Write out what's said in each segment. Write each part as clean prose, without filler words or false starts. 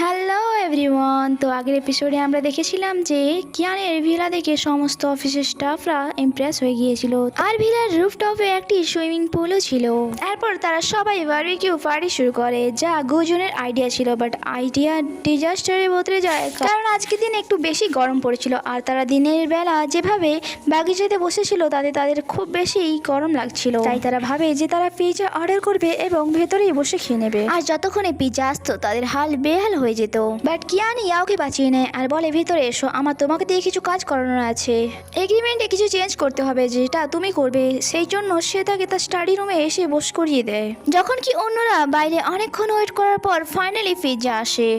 Hello everyone. তো আগের এপিসোডে আমরা দেখেছিলাম যে কিয়ানের ভিলা দেখে সমস্ত অফিসের স্টাফরা ইমপ্রেস হয়ে গিয়েছিল, আর ভিলার রুফটপে একটি সুইমিং পুলও ছিল। এরপর তারা সবাই বারবিকিউ পার্টি শুরু করে, যা গুজনের আইডিয়া ছিল, বাট আইডিয়া ডিজাস্টারে বদলে যায় কারণ আজকের দিন একটু বেশি গরম পড়েছিল। আর তারা দিনের বেলা যেভাবে বাগিচাতে বসেছিল তাতে তাদের খুব বেশি গরম লাগছিল, তাই তারা ভাবে যে তারা পিৎজা অর্ডার করবে এবং ভেতরেই বসে খেয়ে নেবে। আর যতক্ষণে পিৎজা আসতো তাদের হাল বেহাল হয়ে যেত। বাট কিয়ান ইয়াওকে বাঁচিয়ে নেয় আর বলে, ভেতরে এসো, আমার তোমাকে দিয়ে কিছু কাজ করানোর আছে। এগ্রিমেন্টে কিছু চেঞ্জ করতে হবে যেটা তুমি করবে, সেই জন্য সে তাকে তার স্টাডি রুমে এসে বস করিয়ে দেয়। যখন কি অন্যরা বাইরে অনেকক্ষণ ওয়েট করার পর ফাইনালি পিৎজা আসে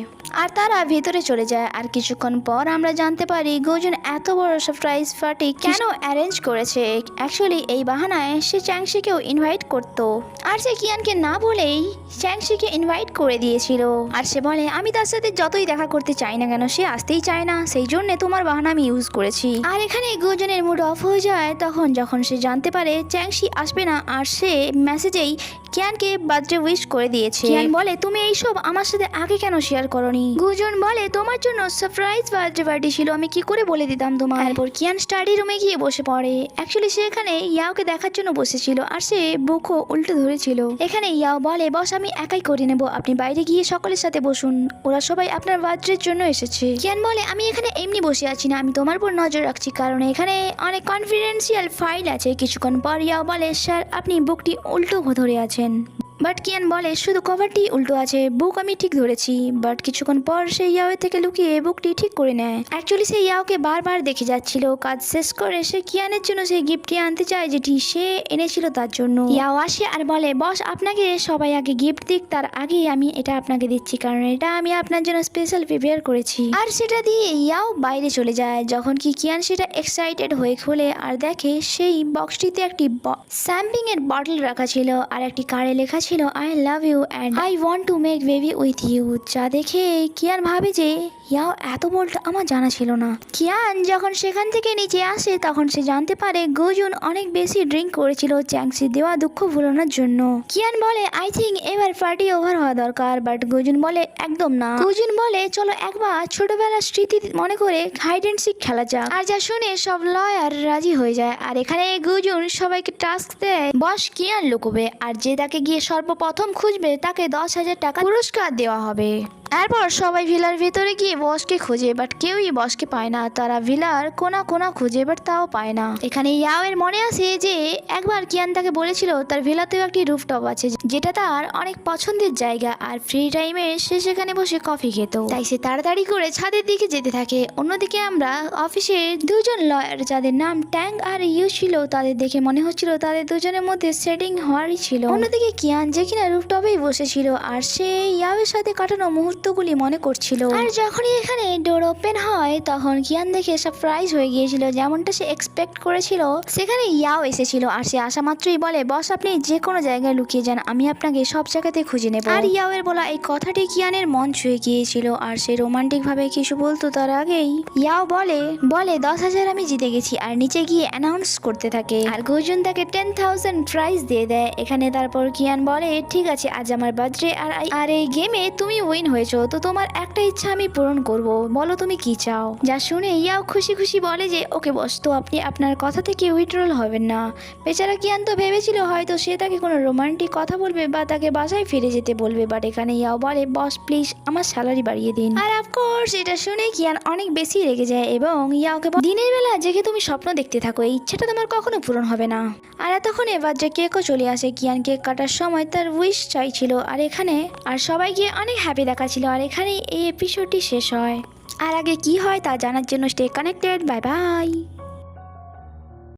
আর তারা ভেতরে চলে যায়। আর কিছুক্ষণ পর আমরা জানতে পারি গুজন এত বড় সারপ্রাইজ পার্টি কেন অ্যারেঞ্জ করেছে। অ্যাকচুয়ালি এই বাহানায় সে চ্যাংশিকেও ইনভাইট করতো, আর সে কিয়ানকে না বলেই চ্যাংশিকে ইনভাইট করে দিয়েছিল। আর সে বলে, আমি তার সাথে যতই দেখা করতে চাই না কেন সে আসতেই চায় না, সেই জন্য তোমার বাহানা আমি ইউজ করেছি। আর এখানে গুজনের মুড অফ হয়ে যায় তখন যখন সে জানতে পারে চ্যাংশি আসবে না, আর সে মেসেজেই কিয়ানকে বার্থডে উইশ করে দিয়েছে। কিয়ান বলে, তুমি এইসব আমার সাথে আগে কেন শেয়ার করনি? গুজন বলে, তোমার জন্য সারপ্রাইজ বার্থডে পার্টি ছিল, আমি কি করে বলে দিতাম তোমার। এরপর কিয়ান স্টাডি রুমে গিয়ে বসে পড়ে। অ্যাকচুয়ালি সে এখানে ইয়াওকে দেখার জন্য বসেছিল আর সে বুকও উল্টো ধরেছিল। এখানে ইয়াও বলে, বস আমি একাই করে নেব, আপনি বাইরে গিয়ে সকলের সাথে বসুন, ওরা সবাই আপনার বার্থডের জন্য এসেছে। কিয়ান বলে, আমি এখানে এমনি বসে আছি না, আমি তোমার উপর নজর রাখছি, কারণ এখানে অনেক কনফিডেন্সিয়াল ফাইল আছে। কিছুক্ষণ পর ইয়াও বলে, স্যার আপনি বুকটি উল্টো ধরে আছেন। বাট কিয়ান বলে, শুধু কভারটি উল্টো আছে, বুক আমি ঠিক ধরেছি। বাট কিছুক্ষণ পর সে ইয়াওয়ের থেকে লুকিয়ে বুকটি ঠিক করে নেয়। অ্যাকচুয়ালি সে ইয়াওকে বারবার দেখে যাচ্ছিল। কাজ শেষ করে সে কিয়ানের জন্য সেই গিফটটি আনতে চায় যেটি সে এনেছিল তার জন্য। ইয়াও আসে আর বলে, বস আপনাকে সবাই আগে গিফট দিক, তার আগে আমি এটা আপনাকে দিচ্ছি, কারণ এটা আমি আপনার জন্য স্পেশাল প্রিপেয়ার করেছি। আর সেটা দিয়ে ইয়াও বাইরে চলে যায়। যখন কি কিয়ান সেটা এক্সাইটেড হয়ে খোলে আর দেখে সেই বক্সটিতে একটি স্যাম্পিং এর বটল রাখা ছিল আর একটি কার্ডে লেখা ছিল, I love you and I want to make baby with you. যা দেখে কিয়ান ভাবে যে ইয়াও এত বোল্ড আমার জানা ছিল না। কিয়ান যখন সেখান থেকে নিচে আসে তখন সে জানতে পারে গুজন অনেক বেশি ড্রিঙ্ক করেছিল চ্যাংসি দেওয়া দুঃখ ভুলানোর জন্য। কিয়ান বলে, আই থিঙ্ক এবার পার্টি ওভার হওয়া দরকার, বাট গুজন বলে একদম না। গুজন বলে, চলো একবার ছোটবেলার স্মৃতি মনে করে হাইড অ্যান্ড সিক খেলা যাক। আর যা শুনে সব লয়ার রাজি হয়ে যায়। আর এখানে গুজন সবাইকে টাস্ক দেয়, বস কিয়ান লুকোবে আর যে তাকে গিয়ে সর্বপ্রথম খুঁজবে তাকে 10,000 টাকা পুরস্কার দেওয়া হবে। এরপর সবাই ভিলার ভেতরে গিয়ে বসকে খোঁজে, বাট কেউই বসকে পায় না। তারা ভিলার কোনা কোনা খুঁজে, বাট তাও পায় না। এখানে ইয়াওয়ের মনে আসে যে একবার কিয়ান তাকে বলেছিল তার ভিলাতেও একটি রুফটপ আছে যেটা তার অনেক পছন্দের জায়গা, আর ফ্রি টাইমে সে সেখানে বসে কফি খেত। তাই সে তাড়াতাড়ি করে ছাদের দিকে যেতে থাকে। অন্যদিকে আমরা অফিসে দুজন লয়ার যাদের নাম ট্যাং আর ইউ ছিল, তাদের দেখে মনে হচ্ছিল তাদের দুজনের মধ্যে সেটিং হওয়ারই ছিল। অন্যদিকে কিয়ান যে কিনা রুফটপেই বসেছিল আর সে ইয়াওয়ের সাথে কাটানো মুহূর্তগুলি মনে করছিল। আর যখনই এখানে ডোর ওপেন হয় তখন কিয়ান দেখে সারপ্রাইজ হয়ে গিয়েছিল, যেমনটা সে এক্সপেক্ট করেছিল। সেখানে ইয়াও এসেছিল আর সে আসা মাত্রই বলে, বস আপনি যে কোনো জায়গায় লুকিয়ে যান, আমি আপনাকে সব জায়গাতে খুঁজে নেব। আর ইয়াওয়ের বলা এই কথাটি কিয়ানের মন ছুঁয়ে গিয়েছিল আর সে রোমান্টিক ভাবে কিছু বলতো তার আগেই ইয়াও বলে 10,000 আমি জিতে গেছি, আর নিচে গিয়ে অ্যানাউন্স করতে থাকে। আর গুজন তাকে 10,000 প্রাইজ দিয়ে দেয়। এখানে তারপর কিয়ান বলে, ঠিক আছে আজ আমার বার্থডে আর এই গেমে তুমি উইন হয়েছো, তো তোমার একটা ইচ্ছা আমি পূরণ করব, বলো তুমি কি চাও। যা শুনে ইয়াও খুশি খুশি বলে যে ওকে বস, তো আপনি আপনার কথা থেকে উইথড্রল হবেন না। বেচারা কিয়ান তো ভেবেছিল হয়তো সে তাকে কোনো রোমান্টিক কথা বলবে বা তাকে বাসায় ফিরে যেতে বলবে, বাট এখানে ইয়াও বলে, বস প্লিজ আমার স্যালারি বাড়িয়ে দিন। আর অফকোর্স এটা শুনে কিয়ান অনেক বেশি রেগে যায় এবং ইয়াওকে দিনের বেলা জেগে তুমি স্বপ্ন দেখতে থাকো, এই ইচ্ছাটা তোমার কখনো পূরণ হবে না। আর এতক্ষণ এবার যে কেকও চলে আসে। কিয়ান কেক কাটার সময় তার উইশ চাইছিল আর এখানে আর সবাইকে অনেক হ্যাপি দেখাচ্ছিল। আর এখানে এই এপিসোডটি শেষ হয়। আর আগে কি হয় তা জানার জন্য স্টে কানেক্টেড। Bye bye.